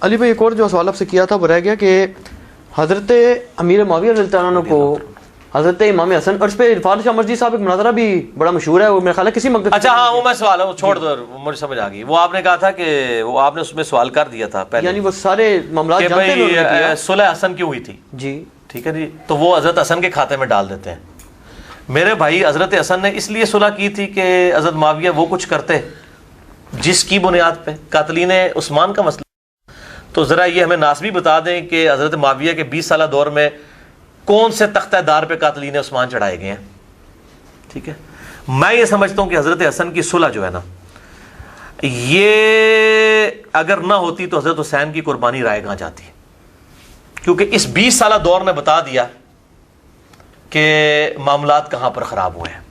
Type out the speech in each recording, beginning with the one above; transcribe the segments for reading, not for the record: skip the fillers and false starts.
علی بھائی ایک اور جو سوال آپ سے کیا تھا وہ رہ گیا کہ حضرت امیر معاویہ رضی اللہ عنہ کو حضرت امام حسن، اور اس پہ عرفان شاہ مرزی صاحب ایک مناظرہ بھی بڑا مشہور ہے، وہ میرا خیال ہے کسی مقصد، اچھا ہاں وہ میں سوال ہے چھوڑ دو، مجھے سمجھ آ گئی. وہ آپ نے کہا تھا کہ وہ آپ نے اس میں سوال کر دیا تھا پہلے، یعنی وہ سارے معاملات کہ جانتے ہیں بھائی صلح حسن کیوں ہوئی تھی. جی ٹھیک ہے جی، تو وہ حضرت حسن کے کھاتے میں ڈال دیتے ہیں. میرے بھائی حضرت حسن نے اس لیے صلح کی تھی کہ حضرت معاویہ وہ کچھ کرتے جس کی بنیاد پہ قاتلین عثمان کا مسئلہ. تو ذرا یہ ہمیں ناسبی بتا دیں کہ حضرت معاویہ کے 20 سالہ دور میں کون سے تختہ دار پہ قاتلین عثمان چڑھائے گئے ہیں. ٹھیک ہے، میں یہ سمجھتا ہوں کہ حضرت حسن کی صلح جو ہے نا، یہ اگر نہ ہوتی تو حضرت حسین کی قربانی رائے کہاں جاتی، کیونکہ اس 20 سالہ دور نے بتا دیا کہ معاملات کہاں پر خراب ہوئے ہیں.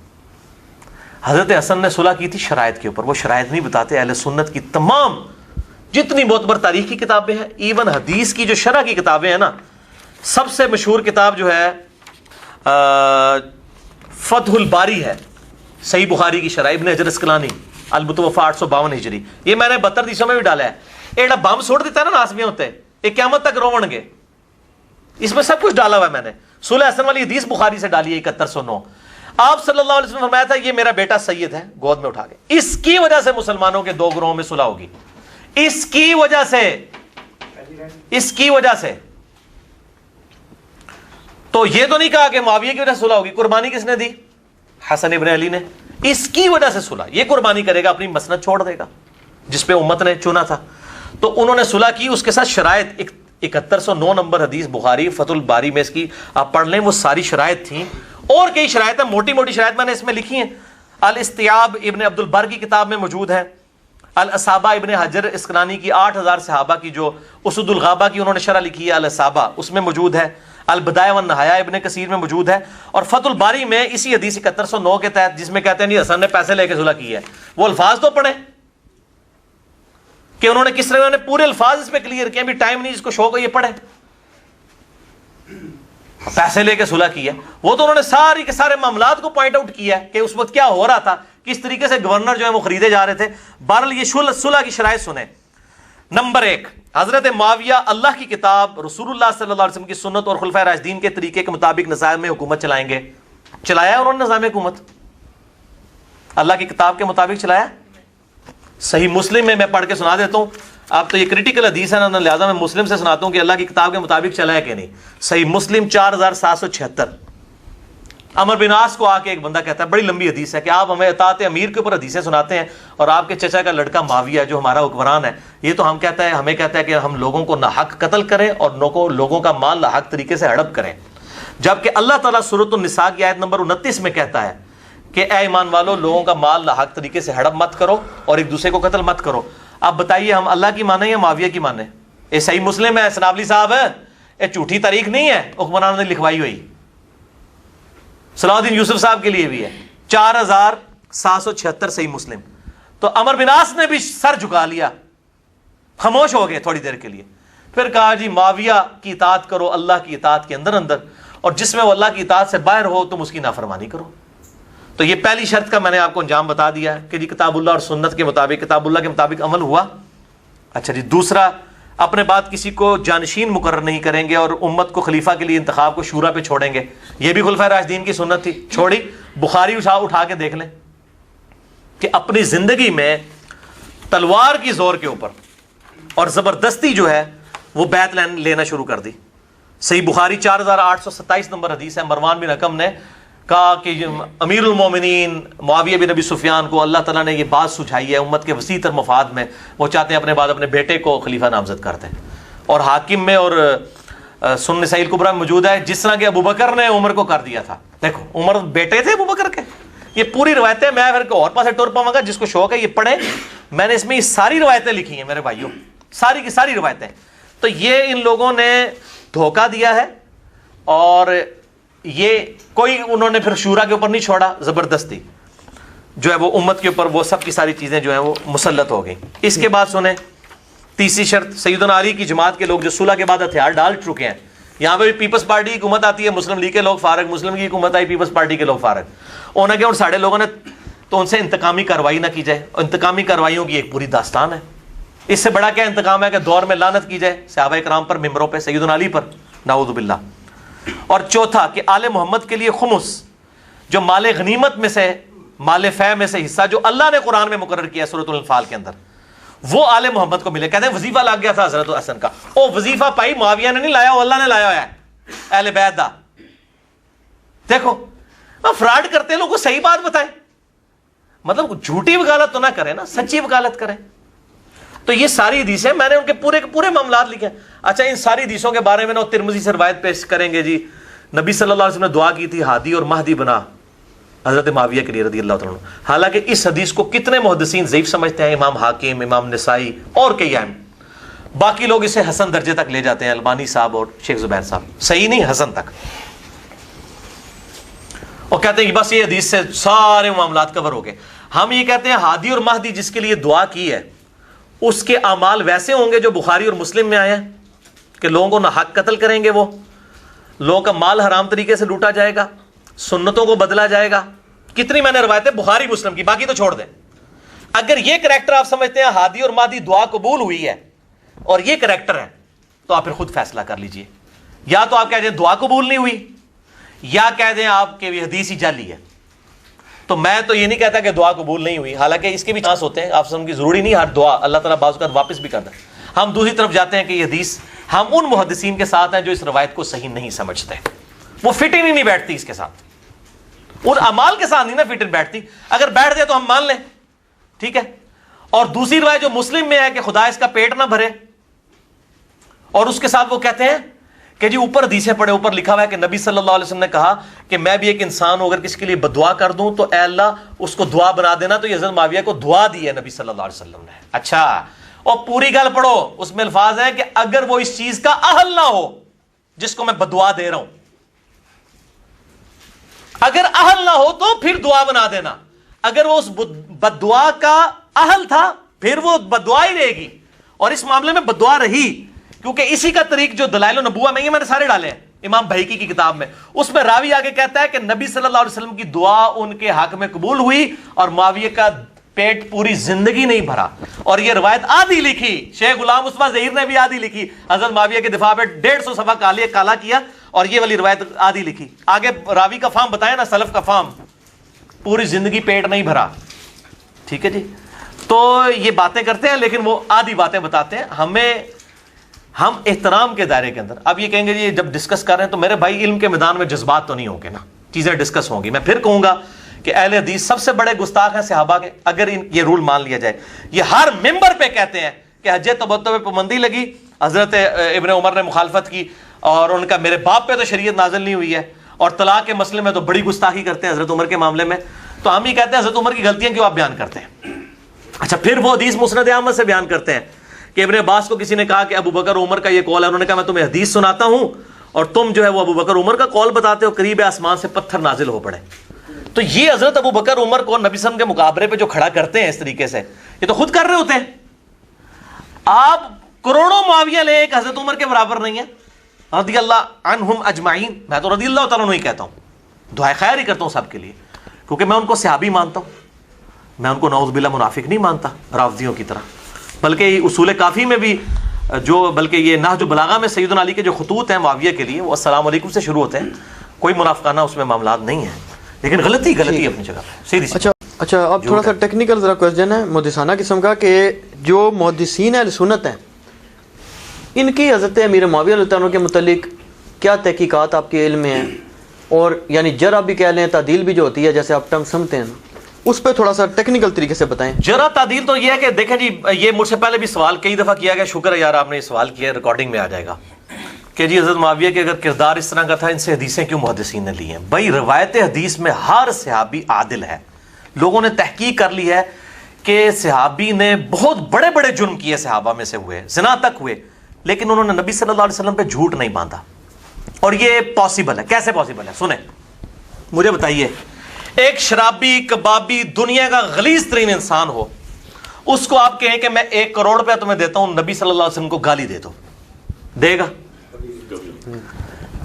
حضرت حسن نے صلح کی تھی شرائط کے اوپر، وہ شرائط نہیں بتاتے. اہل سنت کی تمام جتنی معتبر تاریخ کی کتابیں ہیں، ایون حدیث کی جو شرح کی کتابیں ہیں نا، سب سے مشہور کتاب جو ہے فتح الباری ہے، صحیح بخاری کی شرح، ابن حجر اسقلانی، المتوفی 852 ہجری. یہ میں نے 72 حدیثوں میں بھی ڈالا ہے. ایڈا بم چھوڑ دیتا ہے نا ناسمیاں ہوتے یہ قیامت تک روون گے، اس میں سب کچھ ڈالا ہوا ہے میں نے. صلح حسن والی حدیث بخاری سے ڈالی ہے 7109. آپ صلی اللہ علیہ وسلم نے فرمایا تھا یہ میرا بیٹا سید ہے، گود میں اٹھا کے. اس کی وجہ سے مسلمانوں کے 2 گروہوں میں صلح ہوگی، اس کی وجہ سے. تو یہ تو نہیں کہا کہ معاویہ کی وجہ سے صلح ہوگی. قربانی کس نے دی؟ حسن ابن علی نے. اس کی وجہ سے صلح، یہ قربانی کرے گا، اپنی مسند چھوڑ دے گا جس پہ امت نے چنا تھا. تو انہوں نے صلح کی، اس کے ساتھ شرائط 7109 نمبر حدیث بخاری فتح الباری میں اس کی آپ پڑھ لیں، وہ ساری شرائط تھیں. اور کئی شرائط ہیں، موٹی موٹی شرائط میں نے اس میں لکھی ہیں. الاستیاب ابن عبد البر کی کتاب میں موجود ہے. الاصابہ ابن حجر اسقلانی کی 8000 صحابہ کی جو اسد الغابہ کی انہوں نے شرح لکھی ہے الاصابہ، اس میں موجود ہے. البدایہ والنہایہ ابن کثیر میں موجود ہے. اور فتح الباری میں اسی حدیث 7109 کے تحت، جس میں کہتے ہیں نہیں حسن نے پیسے لے کے صلح کی ہے، وہ الفاظ تو پڑھیں کہ انہوں نے کس طرح، انہوں نے پورے الفاظ اس پہ کلیئر کیے. بھی ٹائم نہیں، جس کو شوق ہو یہ پڑھے. پیسے لے کے صلح کی ہے، وہ تو انہوں نے ساری کے سارے معاملات کو پوائنٹ آؤٹ کیا ہے کہ اس وقت کیا ہو رہا تھا، کس طریقے سے گورنر جو ہے وہ خریدے جا رہے تھے. بہرحال یہ صلح کی شرائط سنیں. نمبر 1، حضرت معاویہ اللہ کی کتاب، رسول اللہ صلی اللہ علیہ وسلم کی سنت اور خلفائے راشدین کے طریقے کے مطابق نظام میں حکومت چلائیں گے. چلایا ہے انہوں نے نظام حکومت؟ اللہ کی کتاب کے مطابق چلایا. صحیح مسلم میں پڑھ کے سنا دیتا ہوں. آپ تو یہ کریٹیکل حدیث ہے نا، لہٰذا میں مسلم سے سناتا ہوں کہ اللہ کی کتاب کے مطابق چلا ہے کہ نہیں. صحیح مسلم 4776. عمر بن عاص کو آ کے ایک بندہ کہتا ہے، بڑی لمبی حدیث ہے، کہ آپ ہمیں اطاعت امیر کے اوپر حدیثیں سناتے ہیں، اور آپ کے چچا کا لڑکا معاویہ جو ہمارا حکمران ہے، یہ تو ہمیں کہتا ہے کہ ہم لوگوں کو ناحق قتل کریں اور لوگوں کا مال ناحق طریقے سے ہڑپ کریں. جبکہ اللہ تعالیٰ سورۃ النساء کی آیت نمبر 29 میں کہتا ہے کہ اے ایمان والو، لوگوں کا مال ناحق طریقے سے ہڑپ مت کرو اور ایک دوسرے کو قتل مت کرو. اب بتائیے ہم اللہ کی مانیں یا معاویہ کی مانیں؟ یہ صحیح مسلم ہے سنابلی صاحب، یہ جھوٹی تاریخ نہیں ہے حکمرانوں نے لکھوائی ہوئی. صلاح الدین یوسف صاحب کے لیے بھی ہے 4776 صحیح مسلم. تو عمر بن عاص نے بھی سر جھکا لیا، خاموش ہو گئے تھوڑی دیر کے لیے. پھر کہا جی معاویہ کی اطاعت کرو اللہ کی اطاعت کے اندر، اور جس میں وہ اللہ کی اطاعت سے باہر ہو تم اس کی نافرمانی کرو. تو یہ پہلی شرط کا میں نے آپ کو انجام بتا دیا ہے کہ جی کتاب اللہ اور سنت کے مطابق، کتاب اللہ کے مطابق عمل ہوا. اچھا جی، دوسرا، اپنے بعد کسی کو جانشین مقرر نہیں کریں گے اور امت کو خلیفہ کے لیے انتخاب کو شورا پہ چھوڑیں گے. یہ بھی خلفائے راشدین کی سنت تھی، چھوڑی. بخاری اٹھا کے دیکھ لیں کہ اپنی زندگی میں تلوار کی زور کے اوپر اور زبردستی جو ہے وہ بیعت لینا شروع کر دی. صحیح بخاری 4827 نمبر حدیث ہے. مروان بن حکم نے کہا کہ امیر المومنین معاویہ بن ابی سفیان کو اللہ تعالیٰ نے یہ بات سجھائی ہے امت کے وسیع تر مفاد میں، وہ چاہتے ہیں اپنے بعد اپنے بیٹے کو خلیفہ نامزد کرتے ہیں. اور حاکم میں اور سنن نسائی الکبریٰ میں موجود ہے جس طرح کہ ابو بکر نے عمر کو کر دیا تھا. دیکھو عمر بیٹے تھے ابو بکر کے. یہ پوری روایتیں میں پھر اور پاسے ٹور پاؤں گا، جس کو شوق ہے یہ پڑھیں. میں نے اس میں یہ ساری روایتیں لکھی ہیں میرے بھائیوں، ساری کی ساری روایتیں. تو یہ ان لوگوں نے دھوکہ دیا ہے، اور یہ کوئی انہوں نے پھر شورا کے اوپر نہیں چھوڑا، زبردستی جو ہے وہ امت کے اوپر وہ سب کی ساری چیزیں جو ہیں وہ مسلط ہو گئیں. اس کے بعد سنیں تیسری شرط، سیدنا علی کی جماعت کے لوگ جو صلح کے بعد ہتھیار ڈال چکے ہیں. یہاں پہ بھی پیپلز پارٹی کی حکومت آتی ہے، مسلم لیگ کے لوگ فارغ، مسلم لیگ کی حکومت آئی، پیپلز پارٹی کے لوگ فارغ. انہوں نے کہا اور ساڑھے لوگوں نے تو ان سے انتقامی کارروائی نہ کی جائے. انتقامی کارروائیوں کی ایک پوری داستان ہے. اس سے بڑا کیا انتقام ہے کہ دور میں لعنت کی جائے صحابہ کرام پر، ممبروں پہ، سیدنا علی پر، نعوذ باللہ. اور چوتھا کہ آل محمد کے لیے خمس، جو مال غنیمت میں سے، مال فے میں سے حصہ جو اللہ نے قرآن میں مقرر کیا سورۃ الانفال کے اندر، وہ آل محمد کو ملے. کہتے ہیں وظیفہ لگ گیا تھا حضرت حسن کا، او وظیفہ پائی معاویہ نے نہیں لایا، وہ اللہ نے لایا ہوا ہے، اہل بیت دا. دیکھو فراڈ کرتے ہیں لوگوں کو صحیح بات بتائیں، مطلب جھوٹی وکالت تو نہ کریں نا، سچی وکالت کریں. تو یہ ساری حدیثیں میں نے ان کے پورے کے پورے معاملات لکھے ہیں. اچھا ان ساری حدیثوں کے بارے میں نا ترمذی سے روایت پیش کریں گے جی، نبی صلی اللہ علیہ وسلم نے دعا کی تھی ہادی اور مہدی بنا حضرت معاویہ کے لیے رضی اللہ تعالیٰ عنہ. حالانکہ اس حدیث کو کتنے محدثین ضعیف سمجھتے ہیں، امام حاکم، امام نسائی اور کئی اہم. باقی لوگ اسے حسن درجے تک لے جاتے ہیں، البانی صاحب اور شیخ زبیر صاحب. صحیح نہیں، حسن تک. اور کہتے ہیں کہ بس یہ حدیث سے سارے معاملات کور ہو گئے. ہم یہ کہتے ہیں ہادی اور مہدی جس کے لیے دعا کی ہے اس کے اعمال ویسے ہوں گے جو بخاری اور مسلم میں آئے ہیں کہ لوگوں کو ناحق قتل کریں گے، وہ لوگوں کا مال حرام طریقے سے لوٹا جائے گا، سنتوں کو بدلا جائے گا. کتنی میں نے روایتیں بخاری مسلم کی، باقی تو چھوڑ دیں. اگر یہ کریکٹر آپ سمجھتے ہیں ہادی اور مہدی دعا قبول ہوئی ہے اور یہ کریکٹر ہے تو آپ پھر خود فیصلہ کر لیجئے. یا تو آپ کہہ دیں دعا قبول نہیں ہوئی، یا کہہ دیں آپ کے حدیث ہی جعلی ہے. تو میں تو یہ نہیں کہتا کہ دعا قبول نہیں ہوئی، حالانکہ اس کے بھی چانس ہوتے ہیں. آپ سمجھ کی ضروری نہیں ہر دعا اللہ تعالیٰ بعض اوقات واپس بھی کرتا ہے. ہم دوسری طرف جاتے ہیں کہ یہ حدیث، ہم ان محدثین کے ساتھ ہیں جو اس روایت کو صحیح نہیں سمجھتے، وہ فٹنگ ہی نہیں بیٹھتی اس کے ساتھ، اور اعمال کے ساتھ نہیں نا فٹنگ بیٹھتی. اگر بیٹھ جائے تو ہم مان لیں، ٹھیک ہے. اور دوسری روایت جو مسلم میں ہے کہ خدا اس کا پیٹ نہ بھرے، اور اس کے ساتھ وہ کہتے ہیں کہ جی اوپر حدیثیں پڑھے، اوپر لکھا ہوا ہے کہ نبی صلی اللہ علیہ وسلم نے کہا کہ میں بھی ایک انسان ہوں، اگر کسی کے لیے بدعا کر دوں تو اے اللہ اس کو دعا بنا دینا. تو یہ حضرت معاویہ کو دعا دی ہے نبی صلی اللہ علیہ وسلم نے. اچھا، اور پوری گل پڑھو، اس میں الفاظ ہیں کہ اگر وہ اس چیز کا اہل نہ ہو جس کو میں بدعا دے رہا ہوں، اگر اہل نہ ہو تو پھر دعا بنا دینا. اگر وہ اس بدعا کا اہل تھا پھر وہ بدعا ہی رہے گی. اور اس معاملے میں بدعا رہی، کیونکہ اسی کا طریق جو دلائل النبوہ میں، یہ میں نے سارے ڈالے ہیں امام بہیقی کی کتاب میں، اس میں راوی آگے کہتا ہے کہ نبی صلی اللہ علیہ وسلم کی دعا ان کے حق میں قبول ہوئی اور معاویہ کا پیٹ پوری زندگی نہیں بھرا. اور یہ روایت آدھی لکھی، شیخ غلام مصطفیٰ ظہیر نے بھی آدھی لکھی، حضرت معاویہ کے دفاع پہ 150 صفحہ کالا کیا، اور یہ والی روایت آدھی لکھی. آگے راوی کا فام بتایا نا، سلف کا فام، پوری زندگی پیٹ نہیں بھرا. ٹھیک ہے جی. تو یہ باتیں کرتے ہیں لیکن وہ آدھی باتیں بتاتے ہیں. ہم احترام کے دائرے کے اندر اب یہ کہیں گے جی جب ڈسکس کر رہے ہیں تو میرے بھائی علم کے میدان میں جذبات تو نہیں ہوں گے نا، چیزیں ڈسکس ہوں گی. میں پھر کہوں گا کہ اہل حدیث سب سے بڑے گستاخ ہیں صحابہ کے، اگر یہ رول مان لیا جائے. یہ ہر ممبر پہ کہتے ہیں کہ حج تمتع پہ پابندی لگی، حضرت ابن عمر نے مخالفت کی، اور ان کا میرے باپ پہ تو شریعت نازل نہیں ہوئی ہے، اور طلاق کے مسئلے میں تو بڑی گستاخی کرتے ہیں حضرت عمر کے معاملے میں. تو ہم یہ کہتے ہیں حضرت عمر کی غلطیاں کیوں آپ بیان کرتے ہیں؟ اچھا، پھر وہ حدیث مسند احمد سے بیان کرتے ہیں کہ ابن عباس کو کسی نے کہا کہ ابو بکر عمر کا یہ قول ہے، انہوں نے کہا میں تمہیں حدیث سناتا ہوں اور تم جو ہے وہ ابو بکر عمر کا قول بتاتے ہو، قریب آسمان سے پتھر نازل ہو پڑے. تو یہ حضرت ابو بکر عمر کو نبی صلی اللہ علیہ وسلم کے مقابلے پہ جو کھڑا کرتے ہیں اس طریقے سے، یہ تو خود کر رہے ہوتے ہیں. آپ کروڑوں معاویہ لے، ایک حضرت عمر کے برابر نہیں ہے رضی اللہ عنہم اجمعین. میں تو رضی اللہ تعالیٰ عنہ ہی کہتا ہوں، دعائے خیر ہی کرتا ہوں سب کے لیے، کیونکہ میں ان کو صحابی مانتا ہوں، میں ان کو نعوذ باللہ منافق نہیں مانتا رافضیوں کی طرح. بلکہ اصول کافی میں بھی بلکہ یہ نہج البلاغہ میں سیدنا علی کے جو خطوط ہیں معاویہ کے لیے وہ السلام علیکم سے شروع ہوتے ہیں. کوئی منافقانہ اس میں معاملات نہیں ہیں، لیکن غلطی اپنی جگہ پہ. اچھا اب تھوڑا سا ٹیکنیکل ذرا کوسچن ہے محدثانہ قسم کا، کہ جو محدثین اہل سنت ہیں ان کی حضرت امیر معاویہ رضی اللہ عنہ کے متعلق کیا تحقیقات آپ کے علم میں ہیں؟ اور یعنی جرح بھی کہہ لیں، تعدیل بھی جو ہوتی ہے جیسے آپ ٹرم سمجھتے ہیں، اس پہ تھوڑا سا ٹیکنیکل طریقے سے بتائیں. جرح تعدیل تو یہ ہے کہ دیکھیں جی، یہ مجھ سے پہلے بھی سوال کئی دفعہ کیا گیا، شکر ہے یار آپ نے یہ سوال کیا، ریکارڈنگ میں آ جائے گا کہ جی حضرت معاویہ کے اگر کردار اس طرح کا تھا، ان سے حدیثیں کیوں محدثین نے لی ہیں؟ بھائی روایت حدیث میں ہر صحابی عادل ہے. لوگوں نے تحقیق کر لی ہے کہ صحابی نے بہت بڑے بڑے جرم کیے، صحابہ میں سے ہوئے، زنا تک ہوئے، لیکن انہوں نے نبی صلی اللہ علیہ وسلم پہ جھوٹ نہیں باندھا. اور یہ پاسبل ہے. کیسے پاسبل ہے؟ سنیں، مجھے بتائیے، ایک شرابی، کبابی، دنیا کا غلیظ ترین انسان ہو، اس کو آپ کہیں کہ میں 1 کروڑ روپیہ تمہیں دیتا ہوں، نبی صلی اللہ علیہ وسلم کو گالی دے دو، دے گا؟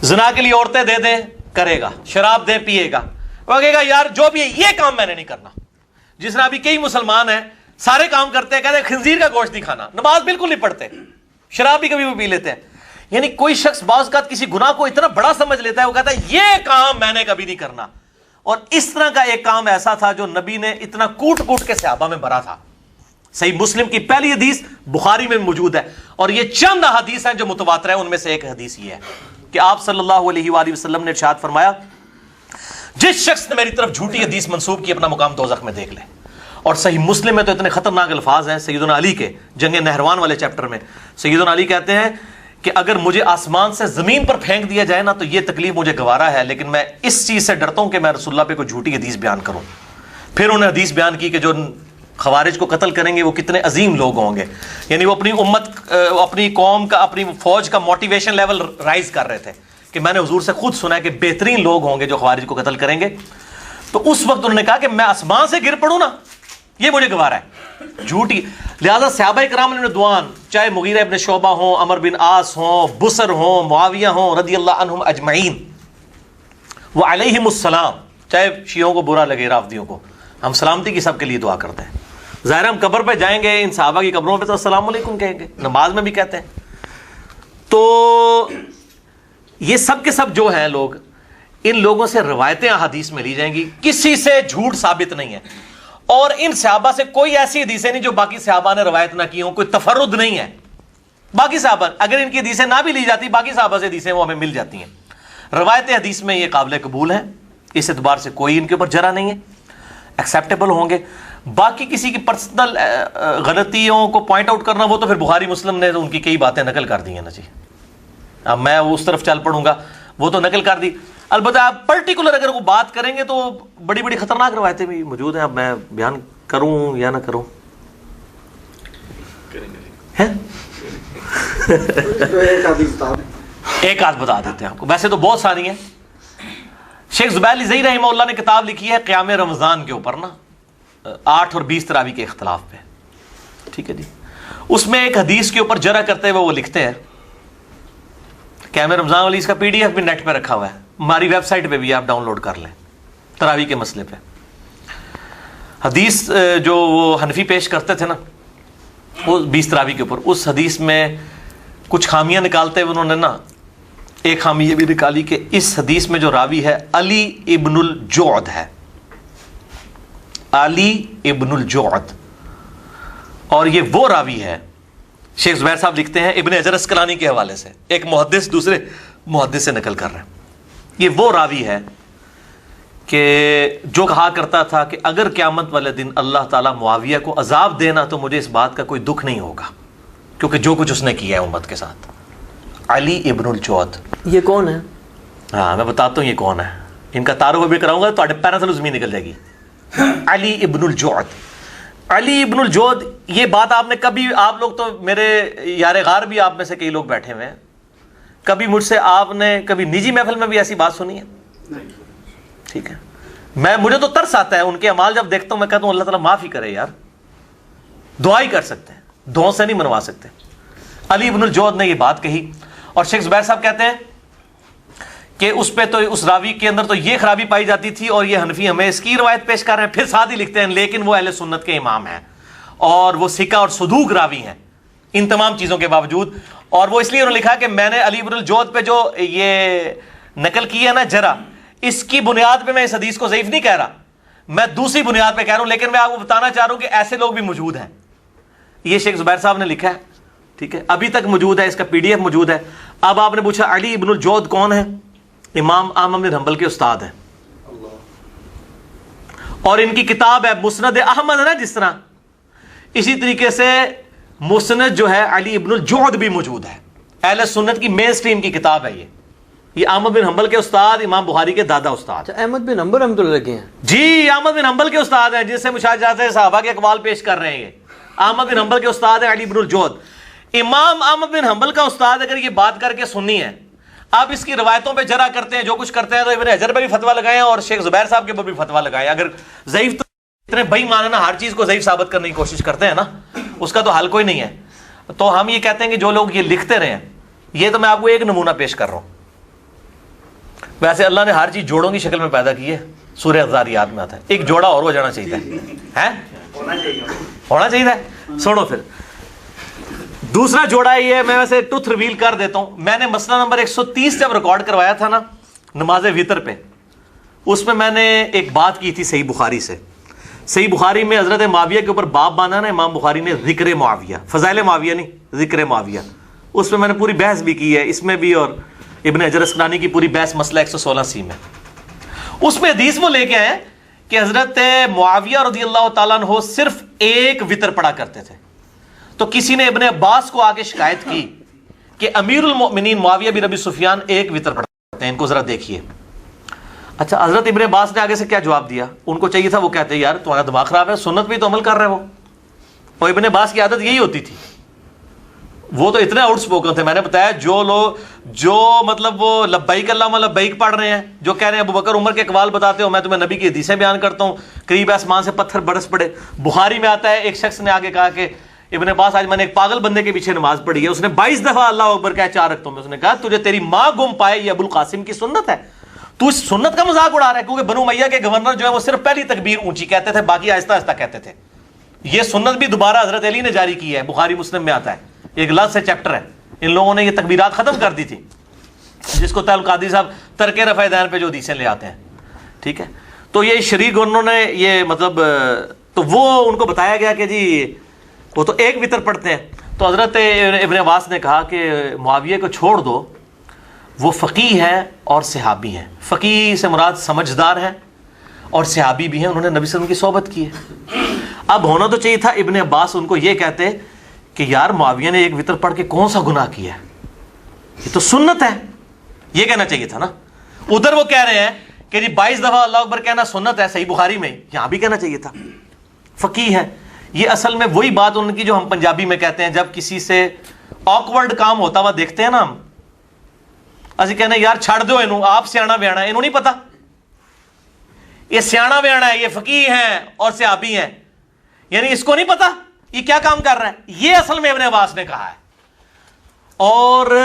زنا کے لیے عورتیں دے دیں، کرے گا. شراب دے، پیے گا. وہ کہے گا یار جو بھی ہے یہ کام میں نے نہیں کرنا. جس طرح ابھی کئی مسلمان ہیں سارے کام کرتے ہیں، کہتے ہیں خنزیر کا گوشت نہیں کھانا، نماز بالکل نہیں پڑھتے، شراب بھی کبھی وہ پی لیتے ہیں. یعنی کوئی شخص بعض اوقات کسی گناہ کو اتنا بڑا سمجھ لیتا ہے، وہ کہتا ہے یہ کام میں نے کبھی نہیں کرنا. اور اس طرح کا ایک کام ایسا تھا جو نبی نے اتنا کوٹ کوٹ کے صحابہ میں بھرا تھا. صحیح مسلم کی پہلی حدیث بخاری میں موجود ہے، اور یہ چند حدیث ہیں جو متواتر ہیں. ان میں سے ایک حدیث یہ ہے کہ آپ صلی اللہ علیہ وآلہ وسلم نے ارشاد فرمایا، جس شخص نے میری طرف جھوٹی حدیث منسوب کی اپنا مقام دوزخ میں دیکھ لے. اور صحیح مسلم میں تو اتنے خطرناک الفاظ ہیں سیدنا علی کے، جنگ نہروان والے چیپٹر میں سیدنا علی کہتے ہیں کہ اگر مجھے آسمان سے زمین پر پھینک دیا جائے نا تو یہ تکلیف مجھے گوارا ہے، لیکن میں اس چیز سے ڈرتا ہوں کہ میں رسول اللہ پہ کوئی جھوٹی حدیث بیان کروں. پھر انہوں نے حدیث بیان کی کہ جو خوارج کو قتل کریں گے وہ کتنے عظیم لوگ ہوں گے. یعنی وہ اپنی امت، اپنی قوم کا، اپنی فوج کا موٹیویشن لیول رائز کر رہے تھے کہ میں نے حضور سے خود سنا ہے کہ بہترین لوگ ہوں گے جو خوارج کو قتل کریں گے. تو اس وقت انہوں نے کہا کہ میں آسمان سے گر پڑوں نا یہ مجھے گوارا ہے جھوٹی. لہذا صحابہ کرام رضوان، چاہے مغیرہ ابن شعبہ ہوں، عمر بن عاص ہوں، بصر ہوں، معاویہ ہوں رضی اللہ عنہم اجمعین و علیہم السلام، چاہے شیعوں کو برا لگے، رافضیوں کو، ہم سلامتی کی سب کے لیے دعا کرتے ہیں. ظاہر ہم قبر پہ جائیں گے، ان صحابہ کی قبروں پہ تو السلام علیکم کہیں گے، نماز میں بھی کہتے ہیں. تو یہ سب کے سب جو ہیں لوگ، ان لوگوں سے روایتیں احادیث میں لی جائیں گی، کسی سے جھوٹ ثابت نہیں ہے. اور ان صحابہ سے کوئی ایسی حدیثیں نہیں جو باقی صحابہ نے روایت نہ کی ہوں، کوئی تفرد نہیں ہے. باقی صحابہ اگر ان کی حدیثیں نہ بھی لی جاتی، باقی صحابہ سے حدیثیں وہ ہمیں مل جاتی ہیں. روایت حدیث میں یہ قابل قبول ہیں، اس اعتبار سے کوئی ان کے اوپر جرح نہیں ہے، ایکسیپٹیبل ہوں گے. باقی کسی کی پرسنل غلطیوں کو پوائنٹ آؤٹ کرنا، وہ تو پھر بخاری مسلم نے ان کی کئی باتیں نقل کر دی ہیں نا جی. اب میں اس طرف چل پڑوں گا، وہ تو نقل کر دی. البتہ آپ پرٹیکولر اگر وہ بات کریں گے تو بڑی بڑی خطرناک روایتیں بھی موجود ہیں. اب میں بیان کروں یا نہ کروں؟ ایک آدھ بتا دیتے ہیں آپ کو، ویسے تو بہت ساری ہیں. شیخ زبیر علی زئی رحمہ اللہ نے کتاب لکھی ہے قیام رمضان کے اوپر نا، 8 اور 20 تراویح کے اختلاف پہ، ٹھیک ہے جی. اس میں ایک حدیث کے اوپر جرح کرتے ہوئے وہ لکھتے ہیں، قیام رمضان والی اس کا PDF بھی نیٹ پہ رکھا ہوا ہے، ہماری ویب سائٹ پہ بھی آپ ڈاؤن لوڈ کر لیں، تراویح کے مسئلے پہ. حدیث جو وہ حنفی پیش کرتے تھے نا وہ 20 تراویح کے اوپر، اس حدیث میں کچھ خامیاں نکالتے ہوئے انہوں نے نا ایک خامی یہ بھی نکالی کہ اس حدیث میں جو راوی ہے علی ابن الجعد ہے، علی ابن الجعد، اور یہ وہ راوی ہے. شیخ زبیر صاحب لکھتے ہیں ابن حجر اسقلانی کے حوالے سے، ایک محدث دوسرے محدث سے نقل کر رہے ہیں، یہ وہ راوی ہے کہ جو کہا کرتا تھا کہ اگر قیامت والے دن اللہ تعالیٰ معاویہ کو عذاب دینا تو مجھے اس بات کا کوئی دکھ نہیں ہوگا، کیونکہ جو کچھ اس نے کیا ہے امت کے ساتھ. علی ابن الجعد یہ کون ہے؟ ہاں میں بتاتا ہوں یہ کون ہے، ان کا تعارف بھی کراؤں گا تو پیروں سے زمین نکل جائے گی. علی ابن الجعد، علی ابن الجعد، یہ بات آپ نے کبھی، آپ لوگ تو میرے یار غار بھی آپ میں سے کئی لوگ بیٹھے ہوئے ہیں، کبھی مجھ سے آپ نے کبھی نجی محفل میں بھی ایسی بات سنی ہے؟ ٹھیک ہے. مجھے تو ترس آتا ہے ان کے اعمال جب دیکھتا ہوں، میں کہتا ہوں اللہ تعالیٰ معاف ہی کرے یار. دعا ہی کر سکتے ہیں، دعاؤں سے نہیں منوا سکتے. علی ابن الجعد نے یہ بات کہی، اور شیخ زبیر صاحب کہتے ہیں کہ اس پہ تو اس راوی کے اندر تو یہ خرابی پائی جاتی تھی، اور یہ حنفی ہمیں اس کی روایت پیش کر رہے ہیں. پھر ساتھ ہی لکھتے ہیں لیکن وہ اہل سنت کے امام ہیں اور وہ ثقہ اور صدوق راوی ہیں ان تمام چیزوں کے باوجود. اور وہ اس لیے انہوں نے لکھا کہ میں نے علی ابن الجعد پہ جو یہ نقل کی ہے نا جرح، اس کی بنیاد پہ میں اس حدیث کو ضعیف نہیں کہہ رہا، میں دوسری بنیاد پہ کہہ رہا ہوں. لیکن میں آپ کو بتانا چاہ رہا ہوں کہ ایسے لوگ بھی موجود ہیں. یہ شیخ زبیر صاحب نے لکھا ہے، ٹھیک ہے، ابھی تک موجود ہے، اس کا PDF موجود ہے. اب آپ نے پوچھا علی ابن الجعد کون ہے؟ امام احمد بن حنبل کے استاد ہیں، اور ان کی کتاب ہے مسند احمد ہے نا، جس طرح اسی طریقے سے مسند جو ہے علی ابن الجعد بھی موجود ہے. اہل سنت کی مین سٹریم کی کتاب ہے یہ احمد بن حنبل کے استاد، امام بخاری کے دادا استاد. احمد بن حنبل رحمۃ اللہ لگے ہیں جی، احمد بن حنبل کے استاد ہیں، جس سے مشاہدات صحابہ کے اقوال پیش کر رہے ہیں. احمد بن حنبل کے استاد ہیں علی ابن الجعد. امام احمد بن حنبل کا استاد اگر یہ بات کر کے سننی ہے، آپ اس کی روایتوں پہ جرح کرتے ہیں، جو کچھ کرتے ہیں، تو ابن حجر پہ بھی فتویٰ لگائیں اور شیخ زبیر صاحب کے اوپر بھی فتویٰ لگائیں. اگر ضعیف تو اتنے بے ایمان ہے نا، ہر چیز کو ضعیف ثابت کرنے کی کوشش کرتے ہیں نا، اس کا تو حل کوئی نہیں ہے. تو ہم یہ کہتے ہیں کہ جو لوگ یہ لکھتے رہے ہیں، یہ تو میں آپ کو ایک نمونہ پیش کر رہا ہوں. ویسے اللہ نے ہر چیز جوڑوں کی شکل میں پیدا کی ہے، سورہ الذاریات میں آتا ہے. ایک جوڑا اور ہو جانا چاہیے ہے ہونا چاہیے. سنو پھر دوسرا جوڑا یہ میں ویسے ٹوتھ ریویل کر دیتا ہوں. میں نے مسئلہ نمبر 130 جب ریکارڈ کروایا تھا نا نماز وتر پہ, اس میں نے ایک بات کی تھی صحیح بخاری سے. صحیح بخاری میں حضرت معاویہ کے اوپر باب باندھا نا امام بخاری نے, ذکر معاویہ, فضائل معاویہ نہیں, ذکر معاویہ. اس میں نے پوری بحث بھی کی ہے, اس میں بھی, اور ابن حجر اسقلانی کی پوری بحث مسئلہ 116 میں. اس میں حدیث وہ لے کے آئے کہ حضرت معاویہ رضی اللہ تعالیٰ عنہ صرف ایک وتر پڑھا کرتے تھے. تو کسی نے ابن عباس کو آگے شکایت کی کہ امیر المؤمنین معاویہ بن ابی سفیان ایک وتر پڑھتے ہیں, ان کو ذرا دیکھیے. اچھا, حضرت ابن عباس نے آگے سے کیا جواب دیا؟ ان کو چاہیے تھا, وہ کہتے یار تمہارا دماغ خراب ہے, سنت بھی تو عمل کر رہے ہو. اور ابن عباس کی عادت یہی ہوتی تھی, وہ تو اتنے آؤٹ اسپوکن تھے. میں نے بتایا جو لوگ جو مطلب وہ لبیک اللہم لبیک پڑھ رہے ہیں, جو کہہ رہے ہیں ابو بکر عمر کے اقوال بتاتے ہو, میں تمہیں نبی کی حدیثیں بیان کرتا ہوں, قریب آسمان سے پتھر برس پڑے. بخاری میں آتا ہے ایک شخص نے آگے کہا کہ ابن عباس آج میں نے ایک پاگل بندے کے پیچھے نماز پڑھی ہے, اس نے 22 دفعہ اللہ اکبر کہا 4 رکعتوں میں. اس نے کہا تجھے تیری ماں گم پائے, یہ ابو القاسم کی سنت ہے, تو اس سنت کا مذاق اڑا رہا ہے. کیونکہ بنو امیہ کے گورنر جو ہے وہ صرف پہلی تکبیر اونچی کہتے تھے, باقی آہستہ آہستہ کہتے تھے. یہ سنت بھی دوبارہ حضرت علی نے جاری کی ہے, بخاری مسلم میں آتا ہے, ایک لفظ سے چیپٹر ہے. ان لوگوں نے یہ تکبیرات ختم کر دی تھی, جس کو تعلق قادری صاحب ترک رفع دین پہ جو حدیثیں لے آتے ہیں. ٹھیک ہے, تو یہ شریک گورنروں نے یہ مطلب, تو وہ ان کو بتایا گیا کہ جی وہ تو ایک وتر پڑھتے ہیں. تو حضرت ابن عباس نے کہا کہ معاویہ کو چھوڑ دو, وہ فقیہ ہے اور صحابی ہیں. فقیہ سے مراد سمجھدار ہیں, اور صحابی بھی ہیں, انہوں نے نبی صلی اللہ علیہ وسلم کی صحبت کی ہے. اب ہونا تو چاہیے تھا ابن عباس ان کو یہ کہتے کہ یار معاویہ نے ایک وتر پڑھ کے کون سا گناہ کیا ہے, یہ تو سنت ہے, یہ کہنا چاہیے تھا نا. ادھر وہ کہہ رہے ہیں کہ جی 22 دفعہ اللہ اکبر کہنا سنت ہے, صحیح بخاری میں, یہاں بھی کہنا چاہیے تھا. فقیہ ہے. یہ اصل میں وہی بات ان کی جو ہم پنجابی میں کہتے ہیں, جب کسی سے آکورڈ کام ہوتا ہوا دیکھتے ہیں نا ہم, اسی کہنے یار چھڑ دو انہوں, آپ سیانا بیانا, انہوں نہیں پتا یہ سیانا بیانا ہے, یہ فقیہ ہیں اور صحابی ہیں, یعنی اس کو نہیں پتا یہ کیا کام کر رہا ہے. یہ اصل میں ابن عباس نے کہا ہے, اور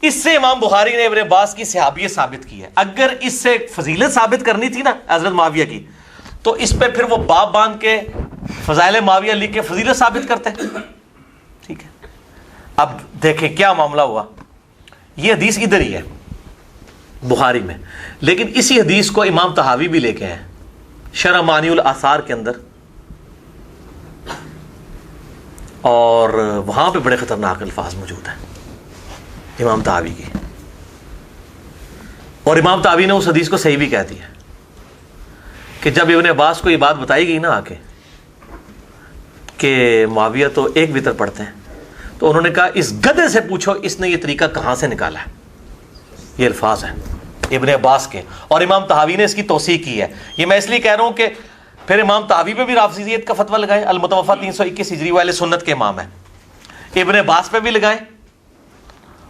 اس سے امام بخاری نے ابن عباس کی صحابیت ثابت کی ہے. اگر اس سے فضیلت ثابت کرنی تھی نا حضرت معاویہ کی, تو اس پہ پھر وہ باب باندھ کے فضائل معاویہ لکھ کے فضیلت ثابت کرتے. ٹھیک ہے, اب دیکھیں کیا معاملہ ہوا. یہ حدیث ادھر ہی ہے بخاری میں, لیکن اسی حدیث کو امام طحاوی بھی لے کے ہیں شرح معانی الاثار کے اندر, اور وہاں پہ بڑے خطرناک الفاظ موجود ہیں امام طحاوی کی. اور امام طحاوی نے اس حدیث کو صحیح بھی کہہ دیا کہ جب ابن عباس کو یہ بات بتائی گئی نا آ کے کہ معاویہ تو ایک وتر پڑھتے ہیں, تو انہوں نے کہا اس گدھے سے پوچھو اس نے یہ طریقہ کہاں سے نکالا ہے. یہ الفاظ ہیں ابن عباس کے, اور امام طحاوی نے اس کی توثیق کی ہے. یہ میں اس لیے کہہ رہا ہوں کہ پھر امام طحاوی پہ بھی رافضیت کا فتویٰ لگائیں, المتوفیٰ 321 ہجری والے سنت کے امام ہیں. ابن عباس پہ بھی لگائیں,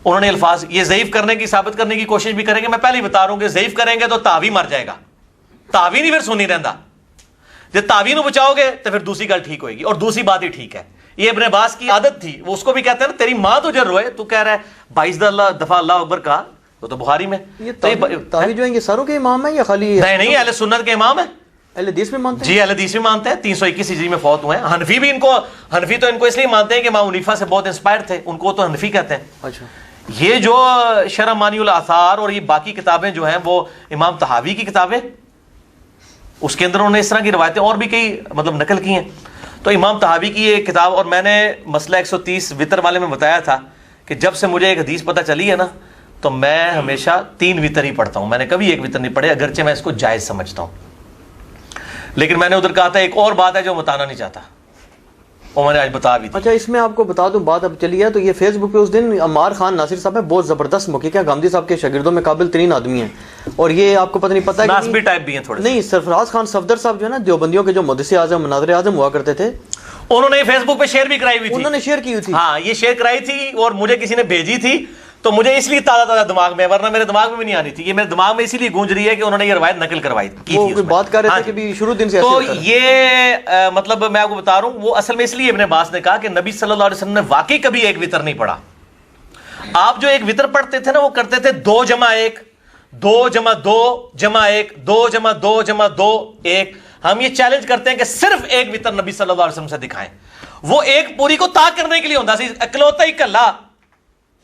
انہوں نے الفاظ یہ ضعیف کرنے کی ثابت کرنے کی کوشش بھی کریں گے. میں پہلے ہی بتا رہا ہوں کہ ضعیف کریں گے تو طحاوی مر جائے گا, طحاوی نہیں پھر سنی رہندا. جب طحاوی نو بچاؤ گے تو پھر دوسری گل ٹھیک ہوئے گی, اور دوسری بات ہی ٹھیک ہے. یہ ابن عباس کی عادت تھی, وہ اس کو بھی کہتے ہیں نا تیری ماں تجھے روئے, تو کہہ رہا ہے 22 دفعہ اللہ اکبر کہا, وہ تو بخاری میں. یہ طحاوی جو ہیں یہ ساروں کے امام ہیں یا خالی؟ نہیں, اہل سنت کے امام ہیں, اہل حدیث میں مانتے ہیں. جی اہل حدیث میں مانتے ہیں, 321 ہجری میں فوت ہوئے ہیں. حنفی بھی حنفی تو ان کو اس لیے مانتے ہیں کہ امام حنیفہ سے بہت انسپائر تھے, ان کو تو حنفی کہتے ہیں. اچھا, یہ جو شرح معانی الاثار اور یہ باقی کتابیں جو ہیں وہ امام طحاوی کی کتابیں, اس کے اندر انہوں نے اس طرح کی روایتیں اور بھی کئی مطلب نقل کی ہیں. تو امام طحاوی کی یہ کتاب, اور میں نے مسئلہ 130 وطر والے میں بتایا تھا کہ جب سے مجھے ایک حدیث پتہ چلی ہے نا, تو میں ہمیشہ 3 وطر ہی پڑھتا ہوں. میں نے کبھی ایک وطر نہیں پڑھے, اگرچہ میں اس کو جائز سمجھتا ہوں. لیکن میں نے ادھر کہا تھا ایک اور بات ہے جو بتانا نہیں چاہتا, وہ میں نے آج بتا بھی دی. اچھا, اس میں آپ کو بتا دوں بات اب چلی ہے, تو یہ فیس بک پہ اس دن عمار خان ناصر صاحب ہے, بہت زبردست موقع ہے, گاندھی صاحب کے شاگردوں میں قابل ترین آدمی ہیں, اور یہ آپ کو پتہ نہیں پتا ہے ناسبی ٹائپ بھی ہیں تھوڑے. نہیں, سرفراز خان صفدر صاحب جو ہے نا دیوبندیوں کے جو محدث اعظم مناظر اعظم ہوا کرتے تھے, انہوں نے فیس بک پہ شیئر بھی کرائی ہوئی تھی. انہوں نے شیئر کی ہوئی تھی. ہاں, یہ شیئر کرائی تھی اور مجھے کسی نے بھیجی تھی, تو مجھے اس لیے تازہ دماغ میں, ورنہ میرے دماغ میں بھی نہیں آنی تھی. یہ میرے دماغ میں اسی لیے گونج رہی ہے کہ انہوں نے یہ روایت نقل کروائی کی تھی. بات کر رہے تھے کہ شروع دن سے تو یہ مطلب میں آپ کو بتا رہا ہوں, وہ اصل میں اس لیے ابن عباس نے کہا کہ نبی صلی اللہ علیہ وسلم نے واقعی کبھی ایک وطر نہیں پڑھا. آپ جو ایک وطر پڑھتے تھے نا, وہ کرتے تھے 2 جمع 1, 2 جمع 2 جمع 1, 2 جمع 2 جمع 2 1. ہم یہ چیلنج کرتے ہیں کہ صرف ایک وطر نبی صلی اللہ علیہ وسلم سے دکھائیں. وہ ایک پوری کو طاق کرنے کے لیے ہوتا سی, اکلوتا ہی کلا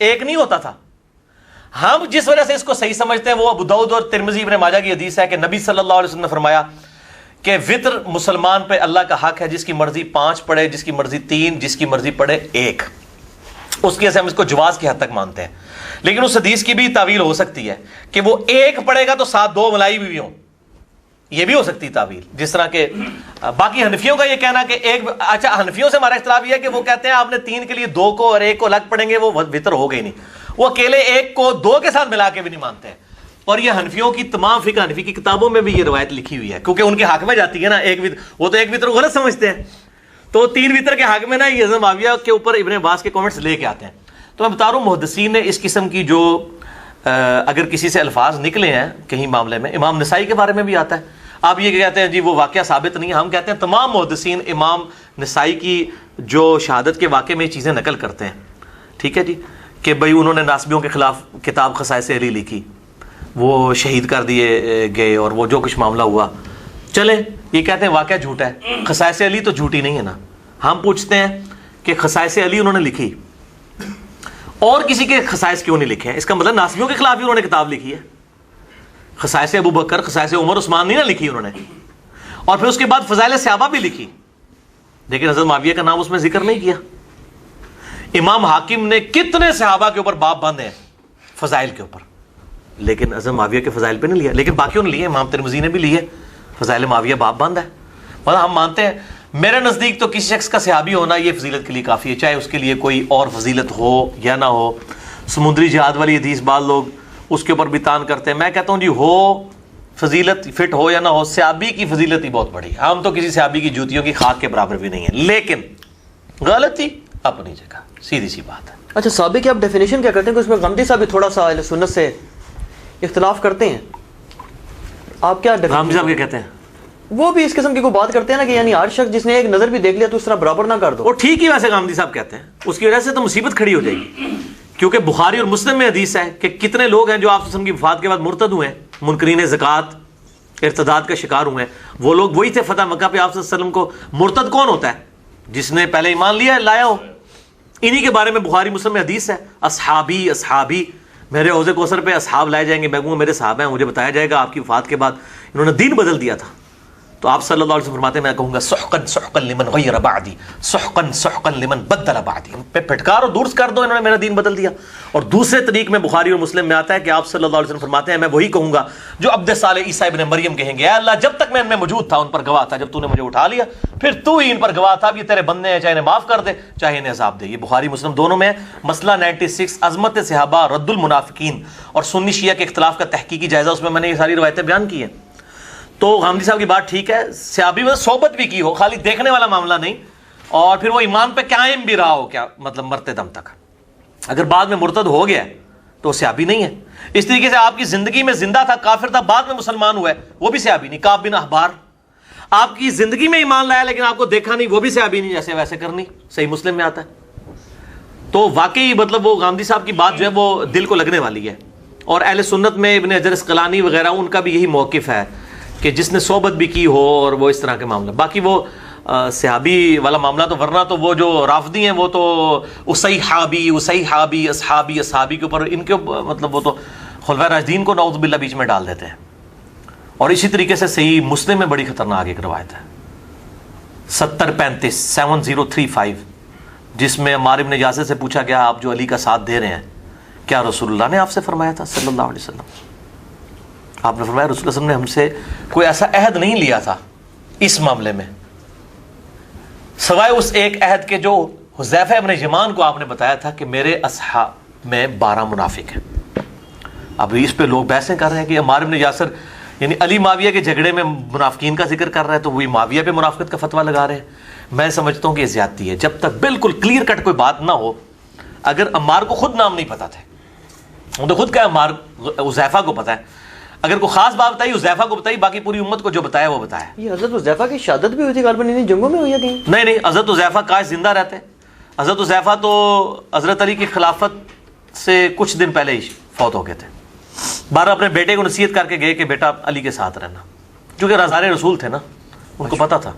ایک نہیں ہوتا تھا. ہم جس وجہ سے اس کو صحیح سمجھتے ہیں وہ ابو داؤد اور ترمذی ابن ماجہ کی حدیث ہے کہ نبی صلی اللہ علیہ وسلم نے فرمایا کہ وطر مسلمان پہ اللہ کا حق ہے, جس کی مرضی 5 پڑھے, جس کی مرضی 3, جس کی مرضی پڑھے 1. اس کی وجہ سے ہم اس کو جواز کی حد تک مانتے ہیں. لیکن اس حدیث کی بھی تعویل ہو سکتی ہے کہ وہ 1 پڑھے گا تو ساتھ 2 ملائی بھی ہوں, یہ بھی ہو سکتی تعویل. جس طرح کہ باقی حنفیوں کا یہ کہنا کہ ایک, اچھا حنفیوں سے ہمارا اختلاف یہ ہے کہ وہ کہتے ہیں آپ نے 3 کے لیے 2 کو اور 1 کو الگ پڑھیں گے, وہ وطر ہو گئی نہیں. وہ اکیلے 1 کو 2 کے ساتھ ملا کے بھی نہیں مانتے ہیں. اور یہ حنفیوں کی تمام فقہ حنفی کی کتابوں میں بھی یہ روایت لکھی ہوئی ہے, کیونکہ ان کے حق میں جاتی ہے نا ایک وطر. وہ تو ایک وطر کو غلط سمجھتے ہیں, تو 3 وطر کے حق میں نا یہ معاویہ کے اوپر ابن عباس کے کامنٹس لے کے آتے ہیں. تو میں بتا رہا ہوں محدثین نے اس قسم کی جو اگر کسی سے الفاظ نکلے ہیں کہیں معاملے میں, امام نسائی کے بارے میں بھی آتا ہے. آپ یہ کہتے ہیں جی وہ واقعہ ثابت نہیں ہے, ہم کہتے ہیں تمام محدثین امام نسائی کی جو شہادت کے واقعے میں یہ چیزیں نقل کرتے ہیں. ٹھیک ہے جی, کہ بھئی انہوں نے ناسبیوں کے خلاف کتاب خصائص علی لکھی, وہ شہید کر دیے گئے اور وہ جو کچھ معاملہ ہوا. چلیں یہ کہتے ہیں واقعہ جھوٹا ہے, خصائص علی تو جھوٹی نہیں ہے نا. ہم پوچھتے ہیں کہ خصائص علی انہوں نے لکھی اور کسی کے خصائص کیوں نہیں لکھے ہیں؟ اس کا مطلب ناسبیوں کے خلاف بھی انہوں نے کتاب لکھی ہے. خصائص ابو بکر, خصائص عمر عثمان نہیں نہ لکھی انہوں نے. اور پھر اس کے بعد فضائل صحابہ بھی لکھی, لیکن حضرت معاویہ کا نام اس میں ذکر نہیں کیا. امام حاکم نے کتنے صحابہ کے اوپر باب باندھے ہیں فضائل کے اوپر, لیکن حضرت معاویہ کے فضائل پہ نہیں لیا. لیکن باقیوں نے لیے, امام ترمذی نے بھی لیے, فضائل معاویہ باب باندھا ہے. مطلب ہم مانتے ہیں, میرے نزدیک تو کسی شخص کا صحابی ہونا یہ فضیلت کے لیے کافی ہے, چاہے اس کے لیے کوئی اور فضیلت ہو یا نہ ہو. سمندری جہاد والی حدیث بعض لوگ اس کے اوپر بھی تان کرتے ہیں. میں کہتا ہوں جی ہو فضیلت, فٹ ہو یا نہ ہو, صحابی کی فضیلت ہی بہت بڑی. ہم تو کسی صحابی کی جوتیوں کی خاک کے برابر بھی نہیں ہیں, لیکن غلطی اپنی جگہ, سیدھی سی بات ہے. اچھا صحابی کی آپ ڈیفینیشن کیا کرتے ہیں کہ اس میں غامدی صاحب بھی تھوڑا سا اہل سنت سے اختلاف کرتے ہیں, آپ کیا غامدی صاحب کیا کہتے ہیں؟ وہ بھی اس قسم کی کوئی بات کرتے ہیں نا کہ یعنی ہر شخص جس نے ایک نظر بھی دیکھ لیا تو اس طرح برابر نہ کر دو. وہ ٹھیک ہی ویسے غامدی صاحب کہتے ہیں, اس کی وجہ سے تو مصیبت کھڑی ہو جائے گی, کیونکہ بخاری اور مسلم میں حدیث ہے کہ کتنے لوگ ہیں جو آپ وسلم کی وفات کے بعد مرتد ہوئے ہیں, منکرین زکوٰۃ, ارتداد کا شکار ہوئے ہیں. وہ لوگ وہی تھے فتح مکہ پہ. آپ وسلم کو مرتد کون ہوتا ہے؟ جس نے پہلے ایمان لیا لایا ہو. انہی کے بارے میں بخاری مسلم میں حدیث ہے, اصحابی اصحابی, میرے حوض کوثر پہ اصحاب لائے جائیں گے, میں کہوں میرے صحابہ ہیں, مجھے بتایا جائے گا آپ کی وفات کے بعد انہوں نے دین بدل دیا تھا. تو آپ صلی اللہ علیہ وسلم فرماتے ہیں میں کہوں گا سحقا سحقا لمن غیر بعدی, سحقا سحقا لمن بدل بعدی, پہ پھٹکار اور دور کر دو, انہوں نے میرا دین بدل دیا. اور دوسرے طریق میں بخاری اور مسلم میں آتا ہے کہ آپ صلی اللہ علیہ وسلم فرماتے ہیں میں وہی کہوں گا جو عبد صالح عیسیٰ ابن مریم کہیں گے, اے اللہ جب تک میں ان میں موجود تھا ان پر گواہ تھا, جب تو نے مجھے اٹھا لیا پھر تو ہی ان پر گواہ تھا, اب یہ تیرے بندے ہیں, چاہے انہیں معاف کر دے چاہے انہیں عذاب دے. یہ بخاری مسلم دونوں میں. مسئلہ 96 عظمت صحابہ, رد المنافقین اور سنی شیعہ کے اختلاف کا تحقیقی جائزہ, اس میں میں نے یہ ساری روایتیں بیان کی ہیں. تو غامدی صاحب کی بات ٹھیک ہے, صحابی میں صحبت بھی کی ہو, خالی دیکھنے والا معاملہ نہیں, اور پھر وہ ایمان پہ قائم بھی رہا ہو, کیا مطلب مرتے دم تک. اگر بعد میں مرتد ہو گیا تو وہ صحابی نہیں ہے. اس طریقے سے آپ کی زندگی میں زندہ تھا, کافر تھا, بعد میں مسلمان ہوا ہے, وہ بھی صحابی نہیں. کعب بن احبار آپ کی زندگی میں ایمان لایا لیکن آپ کو دیکھا نہیں, وہ بھی صحابی نہیں. جیسے ویسے کرنی, صحیح مسلم میں آتا ہے. تو واقعی مطلب وہ غامدی صاحب کی بات جو ہے وہ دل کو لگنے والی ہے. اور اہل سنت میں ابن حجر اسقلانی وغیرہ ان کا بھی یہی موقف ہے کہ جس نے صحبت بھی کی ہو اور وہ اس طرح کے معاملہ. باقی وہ صحابی والا معاملہ تو ورنہ تو وہ جو رافضی ہیں وہ تو اصحابی اصحابی اصحابی اصحابی کے اوپر ان کے مطلب وہ تو خلفائے راشدین کو نعوذ باللہ بیچ میں ڈال دیتے ہیں. اور اسی طریقے سے صحیح مسلم میں بڑی خطرناک ایک روایت ہے 7035 جس میں عمار بن یاسر سے پوچھا گیا آپ جو علی کا ساتھ دے رہے ہیں کیا رسول اللہ نے آپ سے فرمایا تھا صلی اللہ علیہ وسلم؟ آپ نے فرمایا رسول اللہ صلی اللہ علیہ وسلم نے ہم سے کوئی ایسا عہد نہیں لیا تھا اس معاملے میں سوائے اس ایک عہد کے جو حذیفہ ابن یمان کو آپ نے بتایا تھا کہ میرے اصحاب میں 12 منافق ہیں. اب اس پہ لوگ بحثیں کر رہے ہیں کہ عمار بن یاسر یعنی علی معاویہ کے جھگڑے میں منافقین کا ذکر کر رہا ہے تو وہی معاویہ پہ منافقت کا فتویٰ لگا رہے ہیں. میں سمجھتا ہوں کہ یہ زیادتی ہے. جب تک بالکل کلیئر کٹ کوئی بات نہ ہو, اگر عمار کو خود نام نہیں پتا تھے, وہ تو خود کہا عمار حذیفہ کو پتا ہے, اگر کوئی خاص بات بتائی حذیفہ کو بتائی, باقی پوری امت کو جو بتایا وہ بتایا. یہ حضرت حذیفہ کی شہادت بھی ہوئی تھی غالباً انہیں جنگوں میں ہوئی ہے کہیں؟ نہیں, حضرت حذیفہ کاش زندہ رہتے. حضرت حذیفہ تو حضرت علی کی خلافت سے کچھ دن پہلے ہی فوت ہو گئے تھے. بارہ اپنے بیٹے کو نصیحت کر کے گئے کہ بیٹا علی کے ساتھ رہنا, کیونکہ رازدار رسول تھے نا, ان کو پتا تھا